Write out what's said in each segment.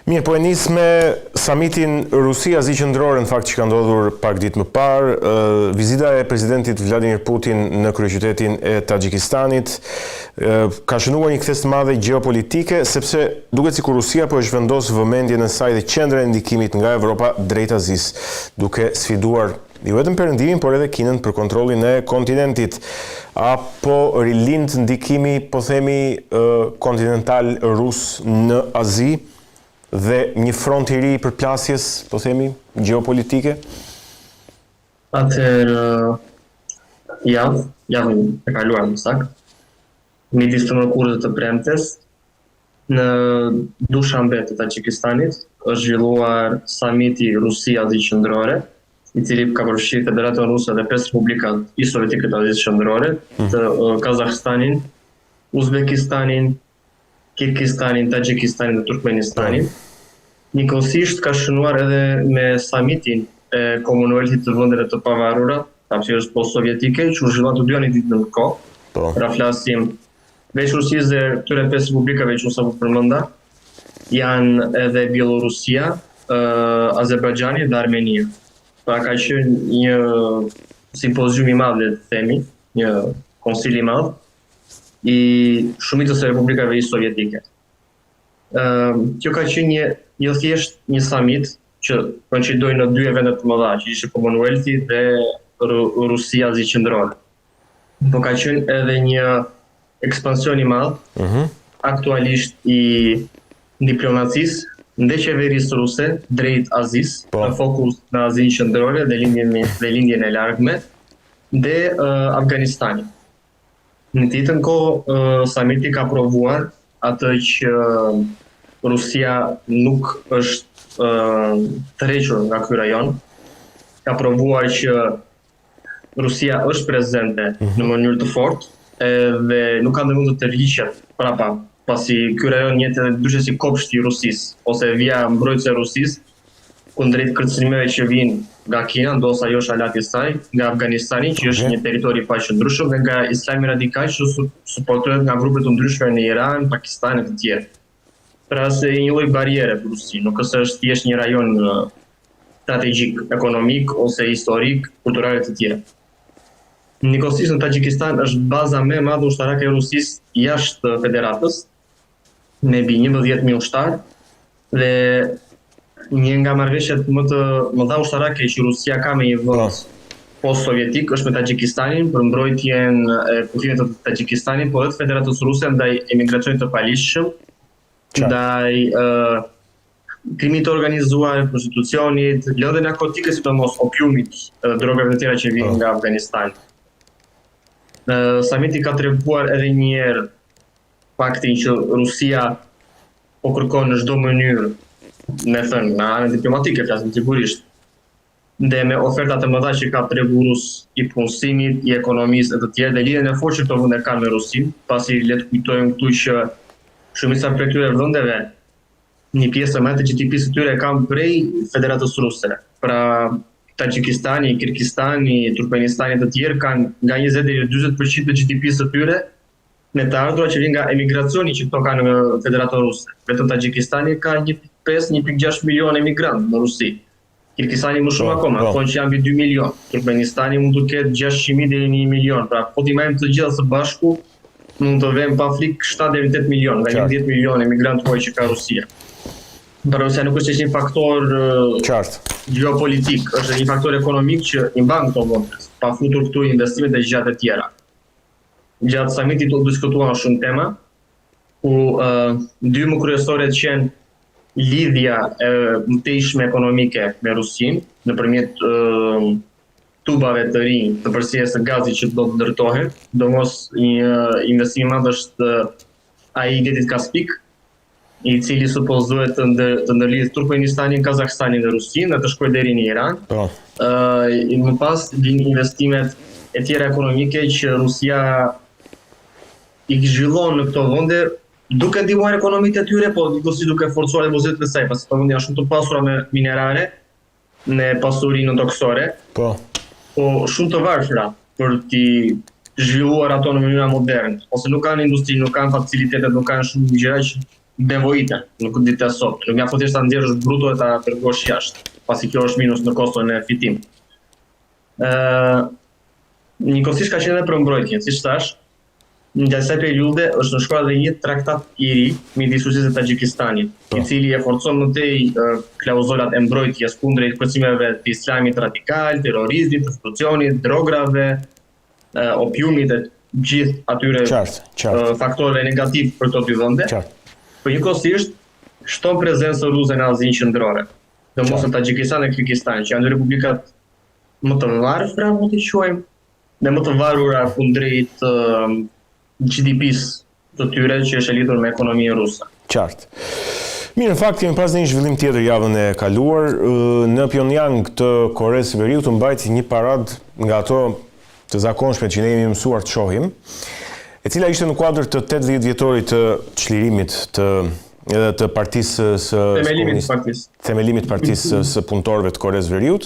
Mirë, po e nis me samitin Rusia-Azi qendrore, në fakt që ka ndodhur pak ditë më parë, vizita e presidentit Vladimir Putin në kryeqytetin e Taxhikistanit ka shënuar një kthes të madhe gjeopolitike, sepse duket sikur Rusia po e zhvendos vëmendjen e saj dhe qendrën e ndikimit nga Evropa drejt Azis, duke sfiduar jo vetëm Perëndimin, por edhe Kinën për kontrollin e kontinentit. Apo rilind ndikimi, po themi, kontinental rus në Azi dhe një front i ri i përplasjes, po themi, gjeopolitike? Atëherë, javën e kaluar më saktë, midis të mërkurët të premtes, në Dushanbe të Taxhikistanit është zhvilluar samiti Rusia-Azi qendrore, i cili ka përfshirë Federatën Ruse dhe 5 republika i sovjetike të Azisë qendrore, të Kazakstanin, Uzbekistanin, Kirgistanin, Taxhikistanin dhe Turkmenistanin. Njëkohësisht ka shënuar edhe me samitin e Komunitetit të Vendeve të Pavarura, hapësirës post-sovjetike, që u zhvilluan të dyja në ditë në kohë. Pra flasim veç Rusisë dhe këtyre 5 republikave që unë sapo përmenda, janë edhe Bielorusia, Azerbajxhani dhe Armenia. Pra ka qenë një simpozium i madh, le të themi, një konsil i madh i shumicës së republikave i sovjetike. Kjo ka qenë një thjesht një summit që koincidoi në dy evente të mëdha, që ishte Commonwealthi dhe Rusia-Azi qendrore. Po ka qenë edhe një ekspansion i madh, aktualisht i diplomacisë ndë qeverisë ruse drejt Azis, në fokus në Azinë qendrore dhe lindjen e largme, dhe Afganistani. Në të njëjtën kohë, samiti ka provuar atë që Rusia nuk është tërhequr nga ky rajon, ka provuar që Rusia është prezente në mënyrë të fortë dhe nuk ka ndërmend të tërhiqet prapa, pasi ky rajon jetë dyshej si kopshti i Rusisë ose vija mbrojtëse e Rusisë, kundrejt kërcënimeve që vijnë nga Kina, ndoshta jo shalati i saj, nga Afganistani, që është një territor i paqëndrueshëm, dhe nga Islami radikal, që suportohet nga grupe të ndryshme në Iran, Pakistan e të tjerë. Pra se një lloj bariere për Rusinë, nuk është thjesht një rajon strategjik, ekonomik ose historik, kulturale të tjera. Njëkohësisht në Taxhikistan është baza më e madhe ushtarake e Rusisë jashtë federatës, me mbi 11.000 ushtarë, dhe një nga marrëveshjet më të mëdha ushtarake që Rusia ka me një vend post-sovjetik është me Taxhikistanin për mbrojtjen e kufijve të Taxhikistanit, por edhe të Federatës Ruse ndaj emigracionit të paligjshëm, ndaj krimit të organizuar, prostitucionit, lëndë narkotike, sidomos opiumit, drogave të tjera që vijnë nga Afganistani. Samiti ka treguar edhe një herë faktin që Rusia po kërkon në çdo mënyrë, me thënë, në anën diplomatike, flasim sigurisht, dhe me ofertat e mëdha që ka treguar i punësimit, i ekonomisë e të tjerë, dhe lidhjen e fortë që këto vende kanë me Rusinë, pasi le të kujtojmë këtu që shumica prej këtyre vendeve, një pjesë më e të GDP-së tyre kanë prej Federatës Ruse. Pra Taxhikistani, Kirgistani, Turkmenistani të tjerë kanë nga 20 deri në 40% të GDP-së tyre me të ardhurat që vijnë nga emigracioni që këto kanë në Federatën Ruse. Vetëm Taxhikistani ka 1.6 milion emigrantë në Rusi. Kirgistani më shumë akoma, thonë që janë mbi 2 milion. Turkmenistani mund të ketë 600.000 deri në 1 milion. Pra po t'i marrim të gjitha së bashku, mund të vëmë pa frikë 7 deri në 8 milion, nga 10 milion emigrantë huaj që ka Rusia. Pra Rusia nuk është një faktor geopolitik, është një faktor ekonomik që i mban këto vende, pa futur këtu investimet dhe gjërat e tjera. Gjatë samitit u diskutuan shumë tema, ku dy më kryesore qenë lidhja e mëtejshme ekonomike me Rusinë nëpërmjet tubave të rinj të përsërisjes së gazit që do të ndërtohet, domos një investim i madh është ai i detit Kaspik, i cili supozohet të ndërlidh Turkmenistanin, Kazakstanin dhe Rusinë dhe të shkojë deri në Iran. Më pas vijnë investimet e tjera ekonomike që Rusia i zhvillon në këto vende, duke ndihmuar ekonomitë e tyre, po gjithsesi duke forcuar depozitetet e saj, pasi këto vende janë shumë të pasura me minerale, me pasurinë toksore. Po shumë të varfëra për t'i zhvilluar ato në mënyra moderne, ose nuk kanë industri, nuk kanë facilitetet, nuk kanë shumë gjëra që devojite, nuk ditë e sot. Nuk mjafton thjesht ta nxjerrësh bruto e ta dërgosh jashtë, pasi kjo është minus në koston e fitim. Njëkohësisht ka qenë edhe për mbrojtje, siç thash, në gjatë kësaj periudhe është nënshkruar edhe një traktat i ri midis Rusisë dhe Taxhikistanit, i cili e forcon më tej klauzolat e mbrojtjes kundrejt kërcimeve të islamit radikal, terrorizmit, prostitucionit, drograve, opiumit e gjithë atyre faktorëve negativ për këto dy vende. Por njëkohësisht shton prezencën ruse në Azinë Qendrore, domosdoshmë Taxhikistan dhe Kirgjistan, që janë republikat më të varfra, mund t'i quajmë, dhe më të varura kundrejt GDP-s të tyre që është e lidhur me ekonominë ruse. Qartë. Mirë, në fakt, kemi pas një zhvillim tjetër javën e kaluar. Në Pyongyang të Koresë së Veriut mbajti një parad nga ato të zakonshme që ne jemi mësuar të shohim, e cila ishte në kuadër të 80 vjetorit të çlirimit të partisë së themelimit partisë së punëtorëve të Koresë së Veriut.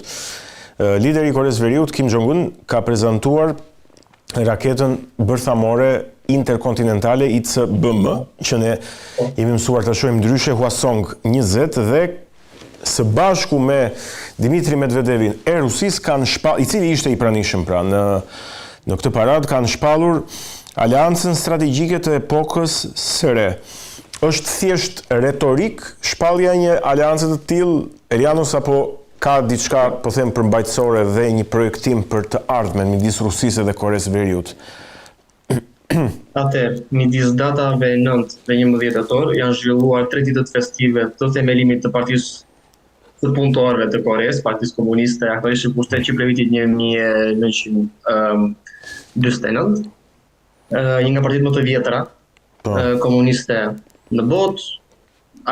Lideri i Koresë së Veriut, Kim Jong-un, ka prezantuar raketën bërthamore interkontinentale ICBM, që ne jemi mësuar të shohim ndryshe Hwasong-20 dhe së bashku me Dmitri Medvedevin e Rusisë i cili ishte i pranishëm pra në këtë parad, kanë shpallur aleancën strategjike të epokës së re. Është thjesht retorik shpallja një aleance të tillë, Elianos, apo ka diçka, po them, përmbajtësore dhe një projektim për të ardhmen midis Rusisë dhe Koresë së Veriut? Atëherë, midis datave 9 dhe 11 tetor janë zhvilluar 3 ditët festive të themelimit të partisë të punëtorëve të Koresë, Partisë Komuniste, aktualisht në pushtet që prej vitit 1949. Një nga partitë më të vjetra komuniste në botë,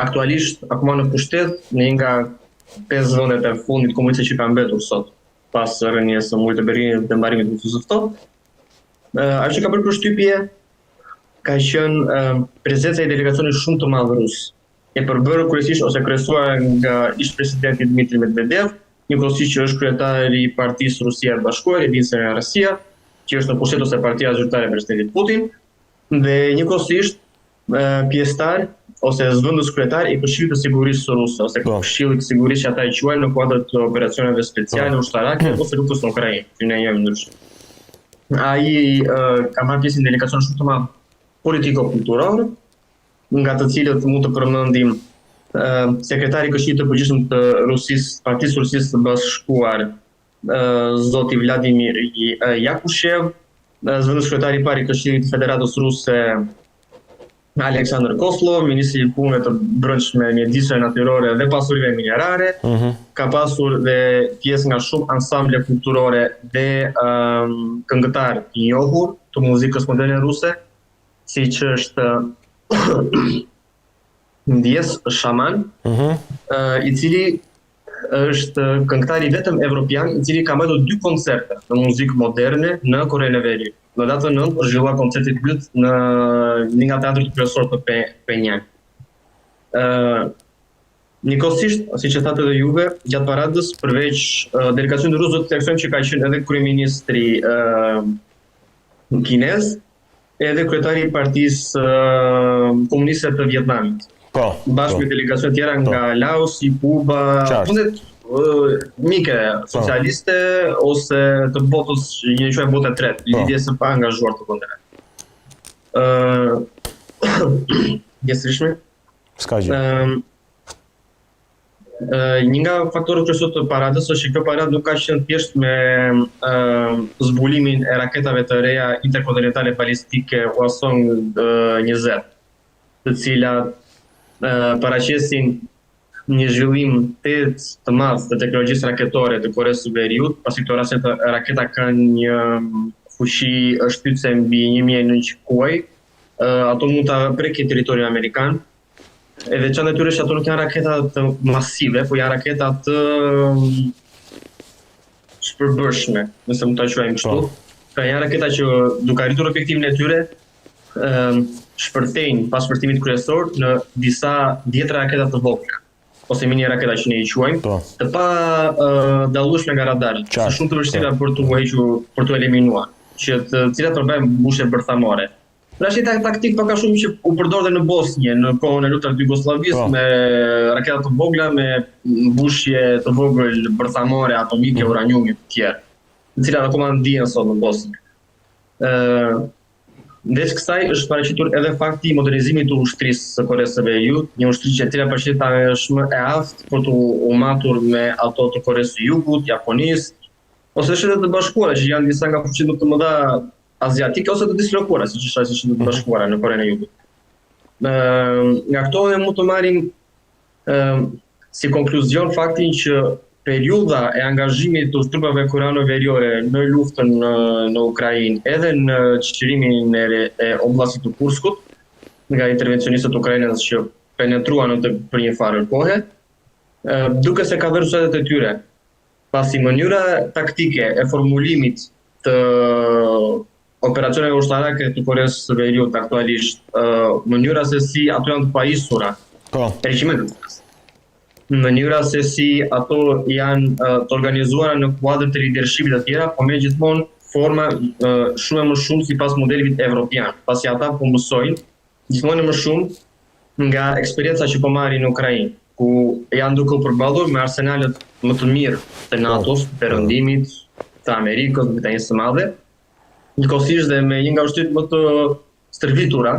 aktualisht akoma në pushtet në një nga 5 vendet e fundit komuniste që kanë mbetur sot, pas rënies së murit të Berlinit dhe mbarimit të Luftës së Ftohtë. Ajo që ka bërë përshtypje ka qenë prezenca e delegacionit shumë të madh rus, e përbërë kryesisht ose kryesuar nga ish-presidenti Dmitri Medvedev, njëkohësisht që është kryetari i Partisë Rusia e Bashkuar, Единственная Россия, që është në pushtet ose partia zyrtare e presidentit Putin, dhe njëkohësisht pjesëtar ose zëvendës kryetar i Këshillit të Sigurisë ruse, ose Këshillit të Sigurisë që ata i quajnë në kuadër të operacioneve speciale ushtarake ose luftës në Ukrainë, që ne jemi ndryshe. Ai ka marrë pjesë në delegacion shumë të madh politiko-kulturor, nga të cilët mund të përmendim sekretari i Këshillit të Përgjithshëm të Rusisë, Partisë Rusisë së Bashkuar, zoti Vladimir Yakushev, zëvendës kryetari i parë i Këshillit të Federatës Ruse, Aleksandr Koslov, ministri i punëve të brendshme, mjedisore natyrore dhe pasurive minerare, ka pasur dhe pjesë nga shumë ansamble kulturore dhe këngëtar të njohur të muzikës moderne ruse, siç është Ndjes Shaman, i cili është këngëtari vetëm evropian, i cili ka mbajtur 2 koncerte në muzikë moderne në Korenë e Veriut. Në datën 9 është zhvilluar koncerti i dytë në një nga teatret kryesor të Pyongyang. Njëkohësisht, siç e thatë edhe juve, gjatë paradës, përveç delegacionit rus do të theksojmë që ka qenë edhe kryeministri kinez, edhe kryetari i Partisë Komuniste të Vietnamit. Bashkë me delegacione tjera nga Laosi, Kuba, vendet mike socialiste ose të botës, një quajmë botë e tretë, lidhje së pa angazhuar të vendeve. Jesërishme? Ska gjë. Një nga faktorët kryesor të paradës është që kjo paradë nuk ka qenë thjesht me zbulimin e raketave të reja interkontinentale balistike Hwasong-20, të cilat paraqesin një zhvillim të madh të teknologjisë raketore të Koresë së Veriut, pasi këto raketa kanë një fuqi shtytëse mbi 1900 kuaj, ato mund ta prekin territorin amerikan. E veçantë natyrisht ato nuk janë raketa të masive, po janë raketa të shpërbërshme, nëse mund ta quajmë kështu. Pra janë raketa që duke arritur objektivin e tyre, shpërthejnë pas shpërthimit kryesor në disa dhjetra raketa të vogla, ose mini raketa që ne i quajmë, të pa dallueshme nga radarët, është shumë të vështira për t'u hequr, për t'u eliminuar, që të cilat përbajnë mbushje bërthamore. Pra është një taktik pak a shumë që u përdor dhe në Bosnjë, në kohën e luftës së Jugosllavisë, me raketa të vogla, me mbushje të vogël bërthamore, atomike, uraniumi të tjerë, të cilat akoma ndihen sot në Bosnjë. Ndërsa kësaj është paraqitur edhe fakti i modernizimit të ushtrisë së Koreas së Veriut, një ushtri që e cila përshtyta është më e aftë për të matur me ato të Koreas së Jugut, Japonisë, ose Shtetet e Bashkuara, që janë disa nga fuqitë më të mëdha aziatike ose të dislokuara, siç është Shtetet e Bashkuara në Korenë e Jugut. Nga këto ne mund të marrim si konkluzion faktin që periudha e angazhimit të trupave koreano-veriore në luftën në Ukrainë, edhe në çlimin e oblastit të Kurskut, nga intervencionistët ukrainës që penetruan për një farë kohë, duke se ka dhënë rezultatet e tyre, pasi mënyra taktike e formulimit të operacioneve ushtarake të Koreas së Veriut aktualisht, mënyra se si ato janë të pajisura, regimentet, mënyra se si ato janë të organizuara në kuadër të leadershipit të tjera, po me gjithmonë forma shumë më shumë sipas modelit evropian, pasi ata po mësojnë gjithmonë më shumë nga eksperjenca që po marrin në Ukrainë, ku janë duke u përballur me arsenalet më të mirë të NATO-s, të Perëndimit, të Amerikës, të Britanisë së Madhe, njëkohësisht dhe me një nga ushtrit më të stërvitura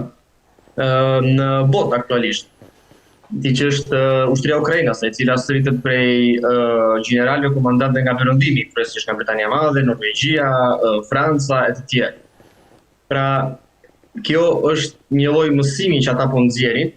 në botë aktualisht, që është ushtria ukrainase, e cila sërritet prej gjeneralëve komandante nga Perëndimi, kryesisht nga Britania e Madhe, Norvegjia, Franca e të tjerë. Pra, kjo është një lloj mësimi që ata po nxjerrin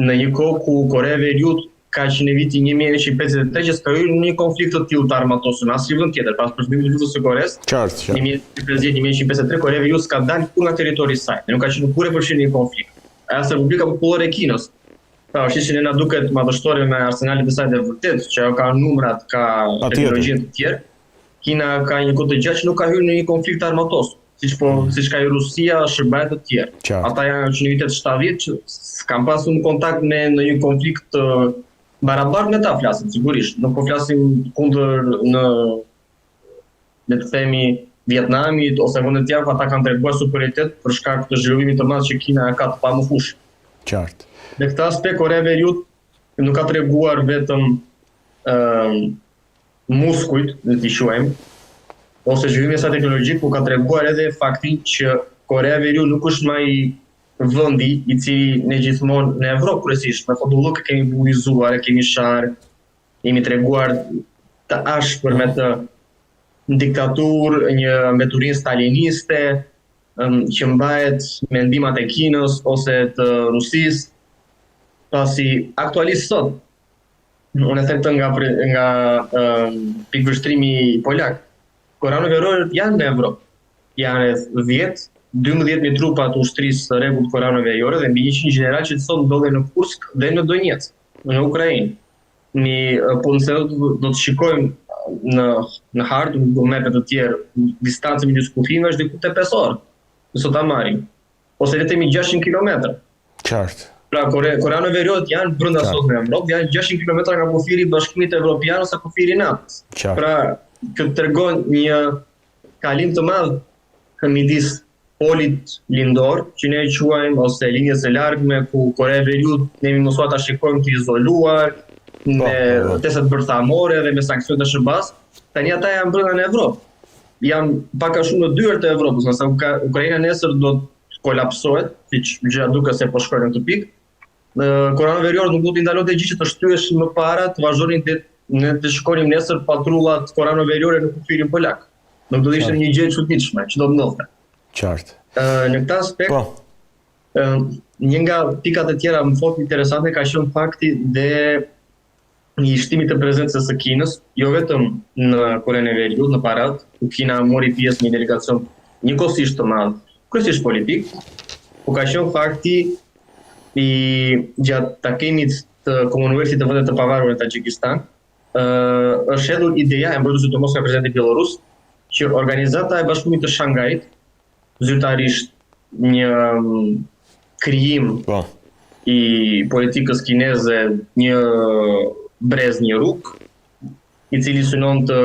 në një kohë ku Korea e Veriut ka që në vitin 1953 që s'ka hyrë në një konflikt të tillë të armatosur, asnjë vend tjetër, pas përfundimit të luftës së Koreas. Qartë. 1953 Korea e Veriut s'ka dalë kur nga territori i saj, nuk ka qenë kurrë përfshirë në një konflikt. As Republika Popullore e Kinës, pra është që na duket madhështore me arsenalet e saj dhe vërtet që ka numrat, ka teknologjinë të tjerë. Kina ka një kohë të gjatë që nuk ka hyrë në një konflikt armatosur, siç ka Rusia, Shqipëria të tjerë. Ata janë që në vitet 70 që s'kan pasur kontakt me në një konflikt barabart me ta flasim, sigurisht. Nuk po flasim kundër le të themi Vietnamit ose vendet tjera, ata kanë treguar superioritet për shkak të zhvillimit të madh që Kina ka të pamofushëm. Qartë. Në këtë aspekt Korea e Veriut nuk ka treguar vetëm muskujt, le t'i quajmë, ose zhvillimin e saj teknologjik, por ka treguar edhe faktin që Korea e Veriut nuk është më ai vendi i cili ne gjithmonë në Evropë kryesisht me fotollok kemi buizuar, kemi sharë, jemi treguar të ashpër me të diktaturë, një mbeturinë staliniste që mbahet me ndihmat e Kinës ose të Rusisë, pasi aktualisht sot, unë e them të nga pikëvështrimi polak, koreano-veriorët janë në Evropë, janë 12.000 trupa të ushtrisë së rregullt koreano-veriore dhe mbi 100 general që sot ndodhen në Kursk dhe në Donetsk, në Ukrainë. Po nëse do të shikojmë në hartë, në mapet të tjerë, distancën midis kufijve është diku te 5 orë, nëse ta marrim, ose le të themi 600 kilometra. Qartë. Pra koreano-veriorët janë brenda sot në Evropë, janë 600 kilometra nga kufiri i Bashkimit Evropian ose kufiri i NATO-s. Pra, kjo tregon një kalim të madh midis polit lindor, që ne e quajmë, ose linjës e largme, ku Korea e Veriut ne jemi mësuar ta shikojmë të izoluar, me testet bërthamore dhe me sanksionet e SBA-s, tani ata janë brenda në Evropë. Janë pak a shumë në dyert të Evropës, nëse Ukraina nesër do të kolapsohet, siç gjëja duket se po shkojnë në këtë pikë. Koreano-veriorët nuk do t'i ndalonte gjë që të shtyheshin më para, të vazhdonin të shkonin nesër patrullat koreano-veriore në kufirin polak. Nuk do të ishte një gjë e çuditshme që do të ndodhte. Qartë. Në këtë aspekt, një nga pikat e tjera më fort interesante ka qenë fakti dhe një shtimit të prezencës së Kinës, jo vetëm në Korenë e Veriut, në parat, ku Kina mori pjesë në një delegacion njëkohësisht të madh, kryesisht politik, ku ka qenë fakti i gjatë takimit të Komonwealthit të vendet të pavarura në Tagjikistan, është hedhur ideja e mbërtuar sidomos nga presidenti bielorus që organizata e Bashkimit të Shangajit, zyrtarisht një krijim i politikës kineze, një brez, një rrugë, i cili synon të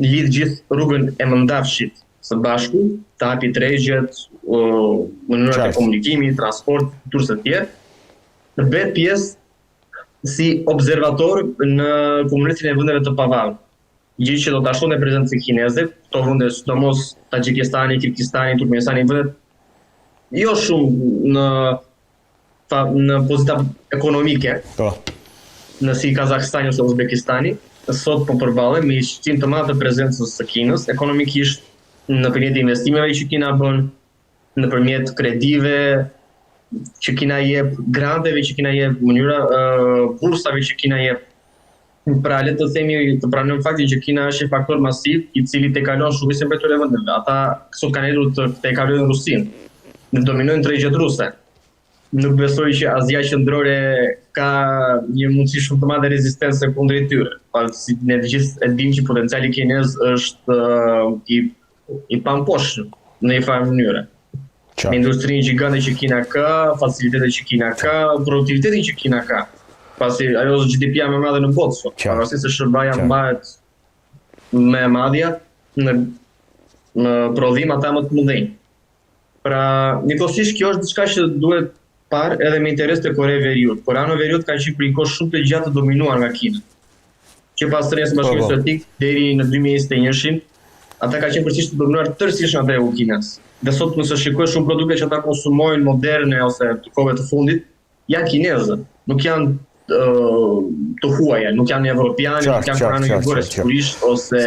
lidh gjithë rrugën e Mëndafshit së bashku, të hapi tregjet, mënyrat e komunikimit, transport, turës të tjerë, të bëhet pjesë si observator në komunitetin e vendeve të pavarur. Gjë që do ta shtonte prezencën kineze, këto vende, sidomos Tagjikistani, Kirgizstani, Turkmenistani, vendet jo shumë në pozita ekonomike, në si Kazakstani ose Uzbekistani, sot po përballen me shqim të madh të prezencës së Kinës, ekonomikisht, nëpërmjet investimeve që Kina bën, nëpërmjet kredive që Kina jep, granteve që Kina jep, mënyra bursave që Kina jep. Pra le të themi, të pranojmë faktin që Kina është një faktor masiv i cili tejkalon shumicën e këtyre vendeve. Ata sot kanë ardhur të tejkalojnë Rusinë, ne dominojnë tregjet ruse. Nuk besoj që Azia Qendrore ka një mundësi shumë të madhe rezistencë kundrejt tyre. Si ne të gjithë e dimë që potenciali kinez është i pamposhtë në një farë mënyre. Me industrinë gjigante që Kina ka, facilitetet që Kina ka, produktivitetin që Kina ka. Pasi ajo është GDP-ja më madhe në botë sot. Pavarësisht se shërbaja mbahet me madhja në prodhim ata më të mëdhenj. Pra, njëkohësisht kjo është diçka që duhet parë edhe me interes të Korea e Veriut. Korea e Veriut ka qenë për një kohë shumë të gjatë të dominuar nga Kina. Që pas rrjedhës së Bashkimit Sovjetik deri në 2021-shin, ata ka qenë përgjithësisht të dominuar tërësisht nga tregu kinez. Dhe sot nëse shikoj shumë produkte që ata konsumojnë moderne ose të kohëve të fundit, janë kineze, nuk janë të huaja, nuk janë evropianë, nuk janë pranë jugore sigurisht ose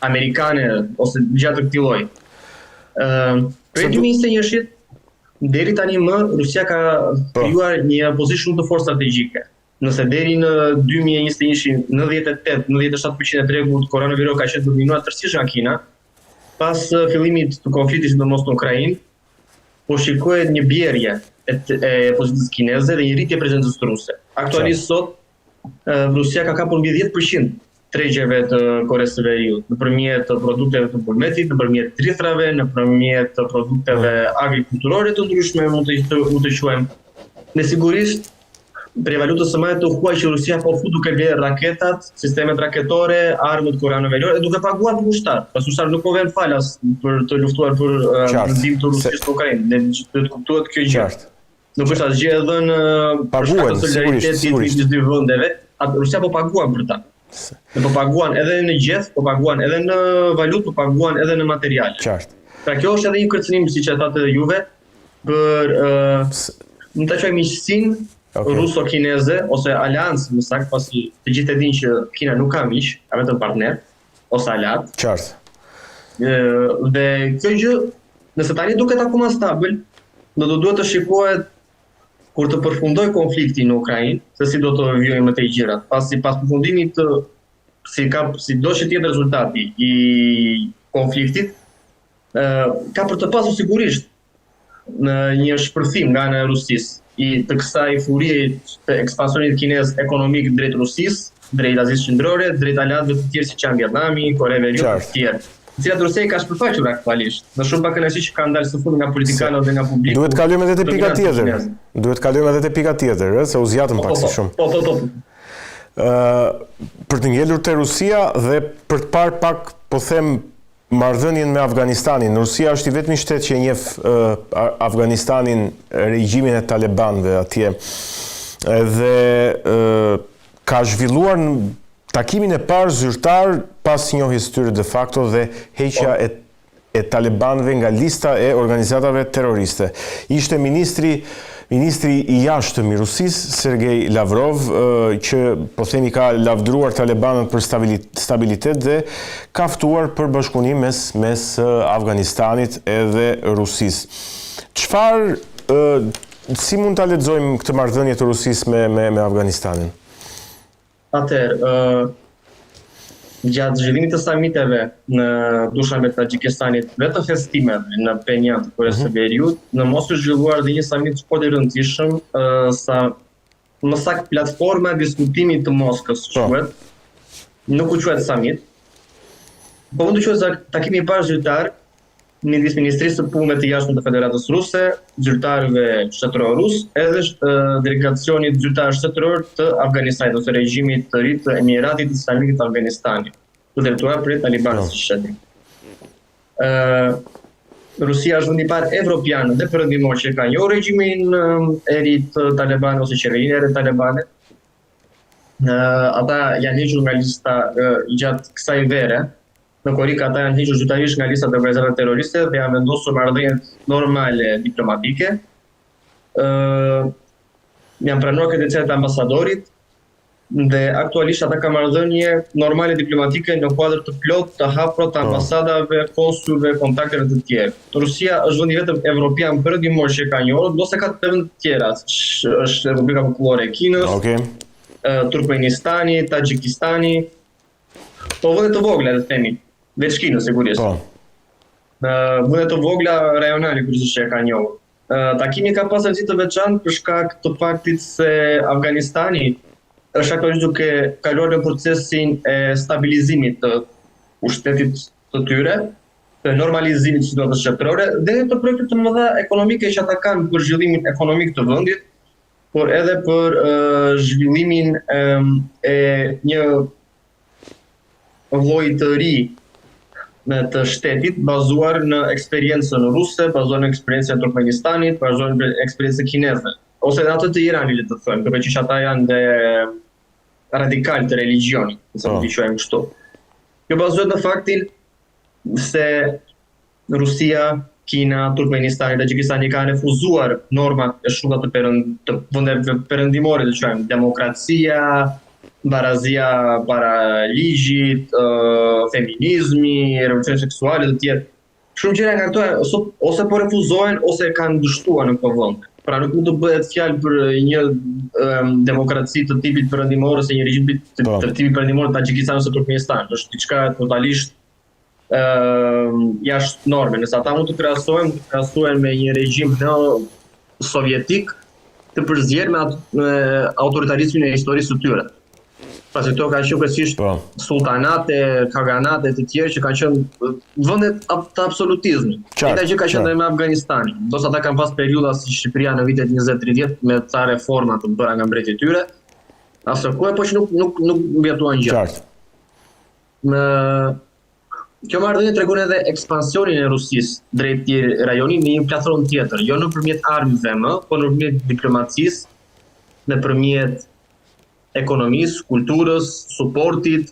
amerikane ose gjatë këtij lloji. Prej 2021-shit deri tani Rusia ka krijuar një pozitë shumë të fortë strategjike. Nëse deri në 2021-shin 98-97% e tregut koronavirus ka qenë dominuar tërësisht nga Kina, pas fillimit të konfliktit sidomos në Ukrainë, po shikohet një bjerje e pozitës kineze dhe një rritje prezencës ruse. Aktualisht sot Rusia ka kapur mbi 10% tregjeve të Koreas së Veriut, nëpërmjet produkteve të bulmetit, nëpërmjet trithrave, nëpërmjet produkteve agrikulturore të ndryshme, mund të quajmë. Dhe sigurisht prej valutës së madhe të huaj që Rusia po fut duke blerë raketat, sistemet raketore, armët koreano-veriore, duke paguar për ushtar. Pas ushtar nuk po vjen falas për të luftuar për ndihmë të Rusisë në Ukrainë. Ne duhet kuptohet kjo gjë. Nuk është asgjë e dhënë për shkak të solidaritetit midis dy vendeve, Rusia po paguan për ta. Ne po paguan edhe në gjeth, po paguan edhe në valutë, po paguan edhe në materiale. Pra kjo është edhe një kërcënim, siç e thatë juve, për mund ta quajmë miqësinë ruso-kineze ose aleancë, më saktë, pasi të gjithë e dinë që Kina nuk ka miq, ka vetëm partner ose aleat. Dhe kjo gjë, nëse tani duket akoma stabil, do të duhet të shikohet kur të përfundoj konflikti në Ukrainë, se si do të vijojnë më tej gjërat. Pasi pas përfundimit si do që tjetë rezultati i konfliktit, ka për të pasur sigurisht në një shpërthim nga ana e Rusisë i të kësaj furie të ekspansionit kinez ekonomik drejt Rusisë, drejt Azisë Qendrore, drejt aleatëve të tjerë siç janë Vietnami, Korea e Veriut e të tjerë. Të cilat Rusia i ka shpërfaqur aktualisht. Në shumë pak kënaqësi që kanë dalë së fundi nga politikanët dhe nga publiku. Duhet kalojmë edhe te pika tjetër. Duhet kalojmë edhe te pika tjetër, se u zjatëm pak si shumë. Po. Për të ngelur te Rusia dhe për të parë pak, po them, marrëdhënien me Afganistanin. Rusia është i vetmi shtet që e njeh Afganistanin, regjimin e talibanëve atje. Dhe ka zhvilluar takimin e parë zyrtar pas njohjes tyre de facto dhe heqja e talibanëve nga lista e organizatave terroriste. Ishte ministri i jashtëm i Rusisë, Sergej Lavrov, që po themi ka lavdruar talibanët për stabilitet dhe ka ftuar për bashkëpunim mes Afganistanit edhe Rusisë. Si mund ta lexojmë këtë marrëdhënie të Rusisë me Afganistanin? Atëherë, gjatë zhvillimit të samiteve në Dushanbe të Tagjikistanit, vetë festimeve në Penjan të Koreas së Veriut, në mos u zhvilluar dhe një samit shumë i rëndësishëm, sa më saktë platforma e diskutimit të Moskës, nuk u quhet samit, po mund të quhet takimi i parë zyrtar midis Ministrisë së Punëve të Jashtme të Federatës Ruse, zyrtarëve shtetëror rus, edhe delegacionit zyrtar shtetëror të Afganistanit ose regjimit të ri të Emiratit Islamik të Afganistanit. të drejtuar prej talibanëve, siç e di. Rusia është vendi i parë evropian dhe perëndimor që ka njohur regjimin e ri të talibanëve ose qeverinë e re talibane. Ata janë hequr nga lista gjatë kësaj vere. Në Korikë ata janë hequr zyrtarisht nga listat e organizatave terroriste dhe janë vendosur marrëdhënie normale diplomatike. Janë pranuar kredencialet e ambasadorit dhe aktualisht ata kanë marrëdhënie normale diplomatike në kuadër të plotë të hapura të ambasadave, konsulve, kontakteve të tjerë. Rusia është vendi vetëm evropian perëndimor që ka njohur, ndosë ka të vende të tjera, është Republika Popullore e Kinës, Turkmenistani, Tagjikistani, po vende të vogla le të themi, veç Kinës sigurisht. Vende të vogla rajonale kurse që ka njohur. Takimi ka pasur rëndësi të veçantë për shkak të faktit se Afganistani është aktualisht duke kaluar në procesin e stabilizimit të pushtetit të tyre, të normalizimit të situatës shtetërore dhe të projekte të mëdha ekonomike që ata kanë për zhvillimin ekonomik të vendit, por edhe për zhvillimin e një lloji të ri të shtetit bazuar në eksperiencën ruse, bazuar në eksperiencën e Turkmenistanit, bazuar në eksperiencën kineze, ose në atë të Iranit, le të thënë, duke që ata janë dhe radikal të religionit, nëse mund t'i quajmë kështu. Kjo bazohet në faktin se Rusia, Kina, Turkmenistani, Tagjikistani kanë refuzuar normat e shumta të vendeve perëndimore, le të quajmë demokracia, barazia para ligjit, feminizmi, revolucioni seksuale dhe të tjerë. Shumë gjëra nga këto ose po refuzohen ose kanë dështuar në këto vende. Pra nuk mund të bëhet fjalë për një demokraci të tipit perëndimor ose një regjim të tipit perëndimor të Tagjikistan ose Turkmenistan. Është diçka totalisht jashtë norme. Nëse ata mund të krahasohen me një regjim sovjetik të përzgjedhur me autoritarizmin e historisë së tyre. Pasi këto kanë qenë kryesisht sultanate, kaganate të tjerë që kanë qenë vende të absolutizmit. Njëjta gjë ka qenë me Afganistanin. Ndoshta ata kanë pas periudha si Shqipëria në vitet 20-30 me ca reforma të bëra nga mbreti i tyre. Asakue po që nuk mbjetuan gjë. Kjo marrëdhënie tregon edhe ekspansionin e Rusisë drejt tjerë rajoni në një platformë tjetër, jo nëpërmjet armëve më, por nëpërmjet diplomacisë, nëpërmjet ekonomisë, kulturës, suportit.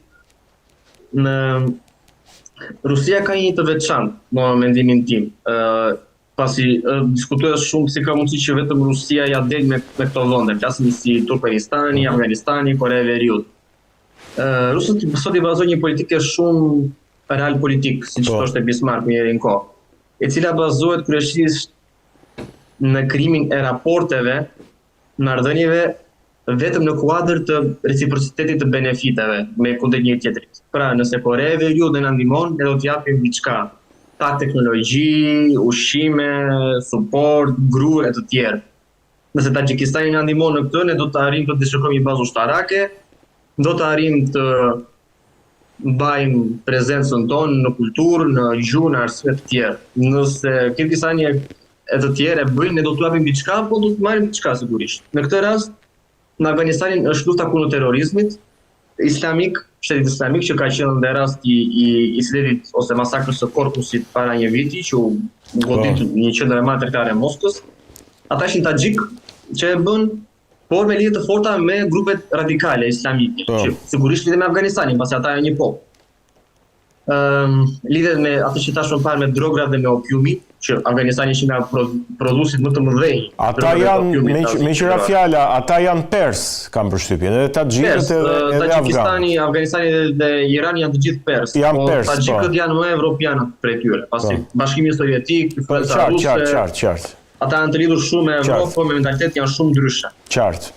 Rusia ka një të veçantë në mendimin tim. Pasi diskutohet shumë si ka mundësi që vetëm Rusia ja del me këto vende, flasim si Turkmenistani, Afganistani, Korea e Veriut. Rusët sot i bazojnë një politike shumë real politik, siç thoshte Bismarck një herë në kohë, e cila bazohet kryesisht në krijimin e raporteve, marrëdhënieve vetëm në kuadër të reciprocitetit të benefiteve me kundër një tjetrit. Pra, nëse Korea e Veriut na ndihmon, ne do t'i japim diçka, pa teknologji, ushqime, suport, grua e të tjerë. Nëse Tagjikistani na ndihmon në këtë, ne do të arrijmë të dishokojmë një bazë ushtarake, do të arrijmë të mbajmë prezencën tonë në kulturë, në gjuhë, në arsye të tjerë. Nëse Kirgizstani e të tjerë e bëjnë, ne do t'u japim diçka, po do të marrim diçka sigurisht. Në këtë rast, në Afganistanin është lufta kundër terrorizmit islamik, shtetit islamik që ka qenë në rast i incidentit ose masakrës së Korkusit para një viti që u godit një qendër e madhe tregtare e Moskës. Ata ishin tagjik që e bën, por me lidhje të forta me grupet radikale islamike, që sigurisht lidhen me Afganistanin, pasi ata janë një popull. Lidhet me atë që thash më parë me drogat dhe me opiumi, që Afganistani ishin nga prodhuesit më të mëdhenj. Ata janë, me qëra fjala, ata janë pers, kam përshtypjen, edhe tagjikët edhe Tagjikistani, Afganistani dhe Irani janë të gjithë pers. Janë pers, po. Tagjikët janë më evropianët prej tyre, pasi Bashkimi Sovjetik, influenca ruse. Qartë. Ata janë të lidhur shumë me Evropën, me mentalitet janë shumë ndryshe. Qartë.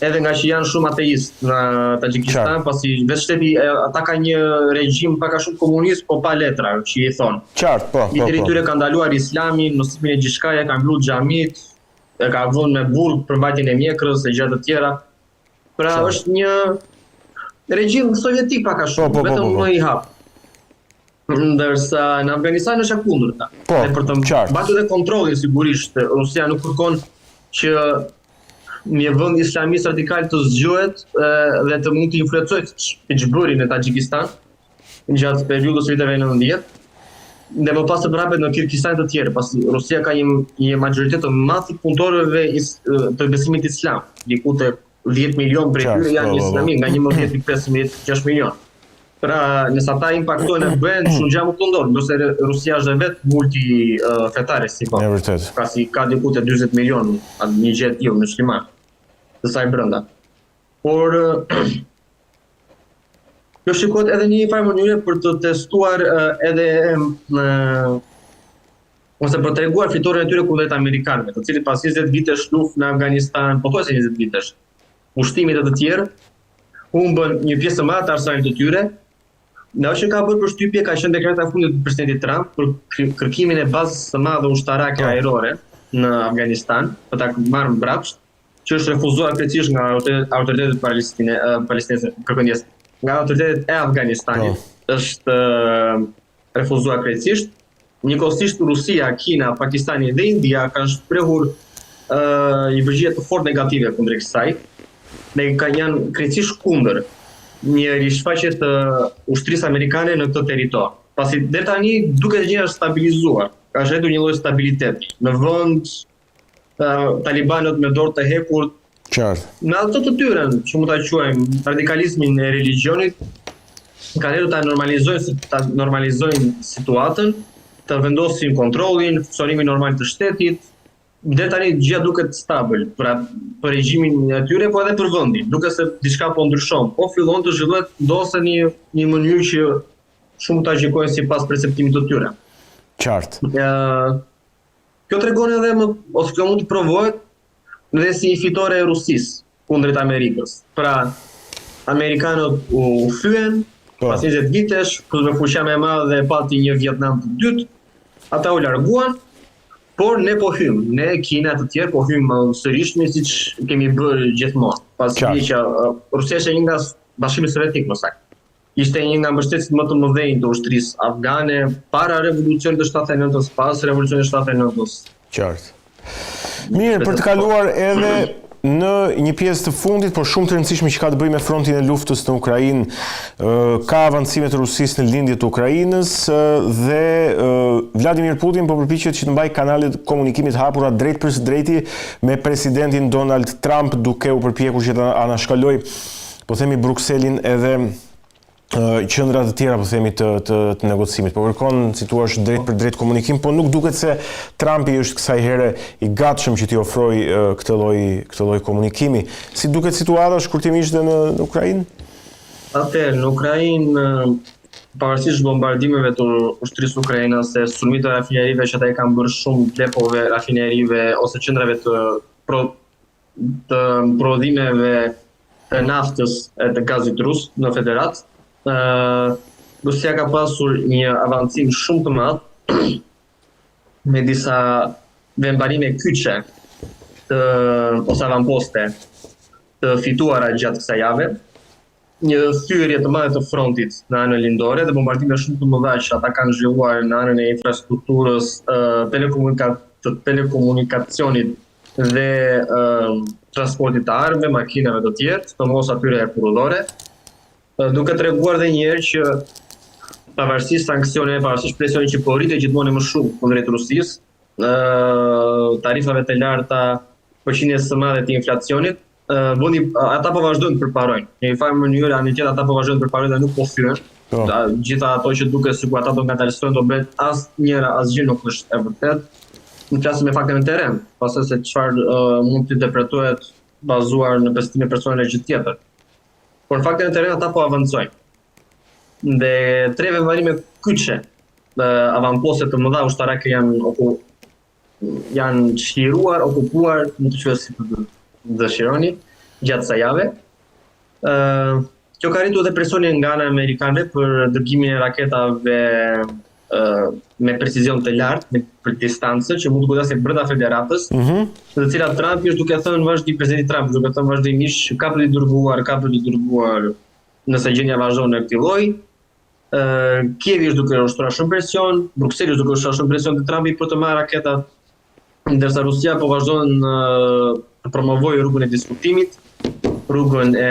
Edhe nga që janë shumë ateist në Tagjikistan, pasi vetë shteti ata ka një regjim pak a shumë komunist, po pa letra, që i thonë. Qartë, po. Literi tyre kanë ndaluar islamin, mësimin e gjishkaja, kanë mbluar xhamit, e ka vënë me burg për mbajtjen e mjekrës e gjëra të tjera. Pra është një regjim sovjetik pak a shumë, vetëm më i hap. Ndërsa në Afganistan është e kundërta. Dhe për të mbajtur dhe kontrollin sigurisht, Rusia nuk kërkon që një vend islamist radikal të zgjohet dhe të mund të influencojë ç'bëri në Tagjikistan, gjatë periudhës së viteve 90, dhe më pas të vrapet në Kirgistan të tjerë, pasi Rusia ka një majoritet të madh të punëtorëve të besimit islam, diku te 10 milion prej tyre janë islamik, nga 11.5-6 milion. Pra, nëse ata impaktojnë e bëhen shumë gjë më të ndonjë, ndosë Rusia është vetë multifetare si po. Pasi ka diku te 40 milion një gjë e tillë musliman të saj brenda. Por kjo shikohet edhe një farë mënyre për të testuar edhe ose për të treguar fitoren e tyre kundrejt amerikanëve, të cilët pas 20 vitesh luftë në Afganistan, pothuajse 20 vitesh, ushtimit e të tjerë, humbën një pjesë të madhe të arsenit të tyre. Nga që ka bërë përshtypje ka qenë deklarata e fundit të presidentit Trump për kërkimin e bazës së madhe ushtarake ajrore në Afganistan, për ta marrë mbrapsht, që është refuzuar krejtësisht nga autoritetet palestinese, kërkëndjes, nga autoritetet e Afganistanit, është refuzuar krejtësisht. Njëkohësisht Rusia, Kina, Pakistani dhe India kanë shprehur një përgjigje të fortë negative kundër kësaj, dhe janë krejtësisht kundër një rishfaqje të ushtrisë amerikane në këtë territor. Pasi deri tani duket gjëja stabilizuar, ka zhvendur një lloj stabiliteti në vend, talibanët me dorë të hekur. Qartë. Me ato të tyre, që mund ta quajmë radikalizmin e religionit, kanë ta normalizojnë situatën, të vendosin kontrollin, funksionimin normal të shtetit. Deri tani gjëja duket stabil për regjimin e tyre, po edhe për vendin. Duket se diçka po ndryshon, po fillon të zhvillohet ndosë një mënyrë që shumë ta gjykojnë sipas perceptimit të tyre. Qartë. Kjo tregon edhe ose kjo mund të provohet edhe si fitore e Rusisë kundrejt Amerikës. Pra, amerikanët u fyen pas 20 vitesh, kur me fuqia më e madhe pati një Vietnam të dytë, ata u larguan. Por ne po hym, ne Kina të tjerë po hym sërish siç kemi bërë gjithmonë. Pasi që Rusia është një nga Bashkimi Sovjetik më saktë. Ishte një nga mbështetësit më të mëdhenj të ushtrisë afgane para revolucionit të 79-s, pas revolucionit të 79-s. Qartë. Mirë, për të kaluar edhe në një pjesë të fundit, por shumë të rëndësishme që ka të bëjë me frontin e luftës në Ukrainë, ka avancime të Rusisë në lindje të Ukrainës dhe Vladimir Putin po përpiqet që të mbajë kanalet komunikimit hapura drejt për drejti me presidentin Donald Trump, duke u përpjekur që të anashkaloj, po themi, Brukselin edhe qendra të tjera, po themi, të negocimit. Po kërkon, si thua, drejt për drejt komunikim, po nuk duket se Trumpi është kësaj here i gatshëm që t'i ofrojë këtë lloj komunikimi. Si duket situata shkurtimisht dhe në Ukrainë? Atëherë, në Ukrainë, pavarësisht bombardimeve të ushtrisë ukrainase, sulmit të rafinerive që ata i kanë bërë shumë depove rafinerive ose qendrave të prodhimeve të naftës e të gazit rus në Federatë, Rusia ka pasur një avancim shumë të madh me disa vëmbarime kyçe ose avamposte të fituara gjatë kësaj jave, një thyrje të madhe të frontit në anën lindore dhe bombardime shumë të mëdha që ata kanë zhvilluar në anën e infrastrukturës të telekomunikacionit dhe transportit të armëve, makinave të tjerë, të mos atyre kurorore, duke treguar edhe një herë që pavarësisht sanksioneve, pavarësisht presionit që po rritet gjithmonë më shumë kundrejt Rusisë, tarifave të larta, përqindjes së madhe të inflacionit, ata po vazhdojnë të përparojnë. Në një farë mënyrë, anë tjetër ata po vazhdojnë të përparojnë dhe nuk po fyen. Gjitha ato që duket sikur ata do ngatërsojnë do bëhet asnjëra asgjë nuk është e vërtetë. Në flasim me fakte në terren, pastaj se çfarë mund të interpretohet bazuar në bestime personale gjë tjetër. Por në fakte në terren ata po avancojnë. Dhe tre vëmbarime kyçe, avamposte të mëdha ushtarake janë çliruar, okupuar, mund të quhet si të dëshironi, gjatë kësaj jave. Kjo ka rritur edhe presionin nga ana amerikane për dërgimin e raketave me precizion të lartë, për distancë që mund të godasin brenda Federatës, të cilat Trumpi është duke thënë vazhdimisht, presidenti Trump duke thënë vazhdimisht ka për të dërguar nëse gjendja vazhdon në këtë lloj. Kievi është duke ushtruar shumë presion, Brukseli është duke ushtruar shumë presion te Trumpi për të marrë raketat, ndërsa Rusia po vazhdon të promovojë rrugën e diskutimit, rrugën e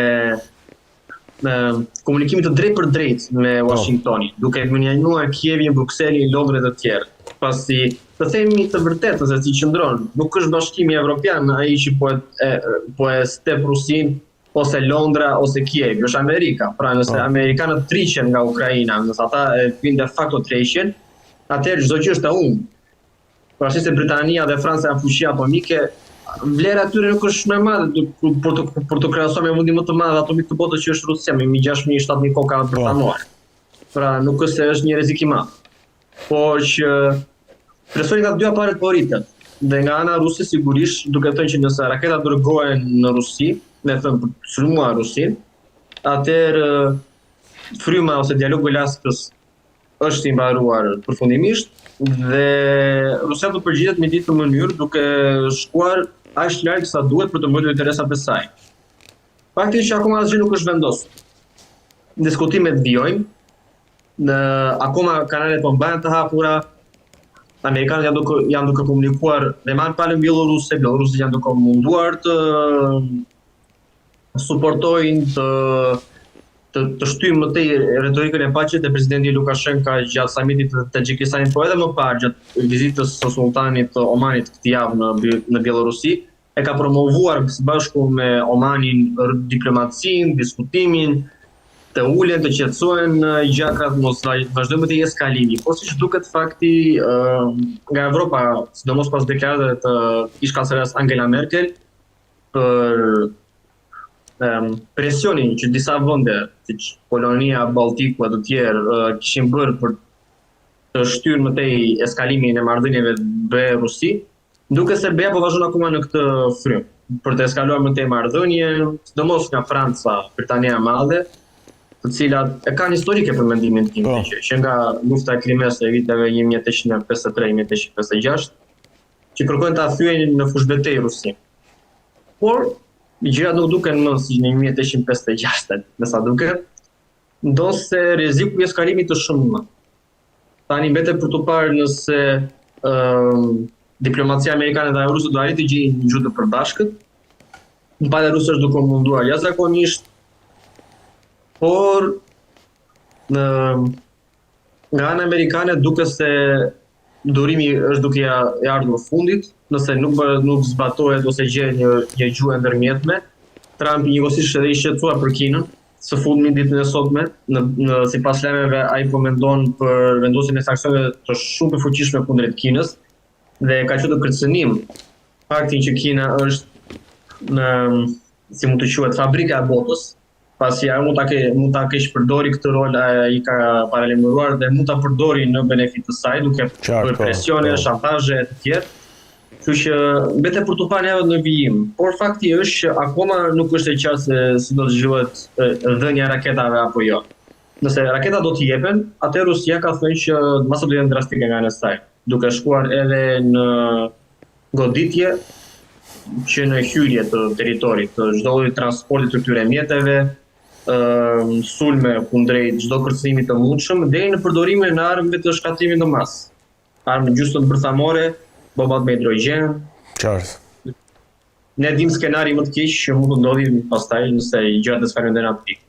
komunikimit të drejtë për drejtë me Washingtonin, duke mënjanuar Kievin, Brukselin, Londrën dhe të tjerë. Pasi të themi të vërtetë se si qëndron, nuk është Bashkimi Evropian ai që po e step Rusin ose Londra ose Kiev, është Amerika. Pra nëse amerikanët triqen nga Ukraina, nëse ata vinë de facto trishen, atëherë çdo gjë është e humbur. Pra se Britania dhe Franca janë fuqi atomike, vlera e tyre nuk është më e madhe për të krahasuar me vendin më të madh atomik të botës që është Rusia me 6.000-7.000 koka bërthanore. Pra nuk është se është një rrezik i madh. Por që presoni nga të dyja palët po rritet. Dhe nga ana ruse sigurisht duke thënë që nëse raketat dërgohen në Rusi, me thënë për të sulmuar Rusin, atëherë fryma ose dialogu i Laskës është i mbaruar përfundimisht dhe Rusia do përgjigjet me ditë mënyrë duke shkuar aq larg sa duhet për të mbrojtur interesat e saj. Fakti që akoma asgjë nuk është vendosur. Diskutimet vijojnë, akoma kanalet po mbahen të hapura, amerikanët janë duke komunikuar dhe marrin palën bieloruse, bielorusët janë duke munduar të suportojnë të shtyjnë më tej retorikën e paqes të presidenti Lukashenka gjatë samitit të Taxhikistanit, por edhe më parë gjatë vizitës së sultanit të Omanit këtë javë në Bielorusi, e ka promovuar së bashku me Omanin diplomacinë, diskutimin, të ulen, të qetësohen gjakrat, mos vazhdojmë të eskalimi. Por siç duket fakti nga Evropa, sidomos pas deklaratave të ish-kancelare Angela Merkel për presionin që disa vende, siç Polonia, Balltiku e të tjerë kishin bërë për të shtyrë më tej eskalimin e marrëdhënieve BE-Rusi, duke se BE po vazhdon akoma në këtë frymë për të eskaluar më tej marrëdhënien, sidomos nga Franca, Britania e Madhe, të cilat e kanë historike për mendimin tim, që nga lufta e Krimes e viteve 1853-1856, që kërkojnë ta thyen në fushbetej Rusin. Por gjërat nuk duken më si në 1856, me sa duket, ndonse rreziku i eskalimit është shumë më. Tani mbetet për të parë nëse diplomacia amerikane dhe ruse do arritë të gjejnë një gjuhë të përbashkët. Palë ruse është duke munduar jashtëzakonisht, por nga ana amerikane duke se durimi është duke e ardhur fundit, nëse nuk zbatohet ose gjehet një gjuhë ndërmjetme. Trump njëkohësisht edhe i shqetësuar për Kinën, së fundmi ditën e sotme, sipas lajmeve ai po mendon për vendosjen e sanksioneve të shumë të fuqishme kundrejt Kinës dhe ka qenë kërcënim faktin që Kina është si mund të quhet fabrika e botës, pasi ajo mund ta keq përdori këtë rol, ai ka paralajmëruar dhe mund ta përdori në benefit të saj duke bërë presione, shantazhe e të tjerë. Kështu që mbetet për të parë javët në vijim, por fakti është që akoma nuk është e qartë se si do të zhvillohet dhënia e raketave apo jo. Nëse raketat do të jepen, atë Rusia ka thënë që masat do jenë drastike nga ana e saj, duke shkuar edhe në goditje që në hyrje të territorit, të çdo lloji transporti të këtyre mjeteve, sulme kundrejt çdo kërcënimi të mundshëm, deri në përdorimin e armëve të shkatrimit në masë. Armë gjysmë bërthamore, bombat me hidrogjen. Qartë. Ne dim skenari më të keq që mund të ndodhi pastaj nëse gjërat eskalojnë deri në atë pikë.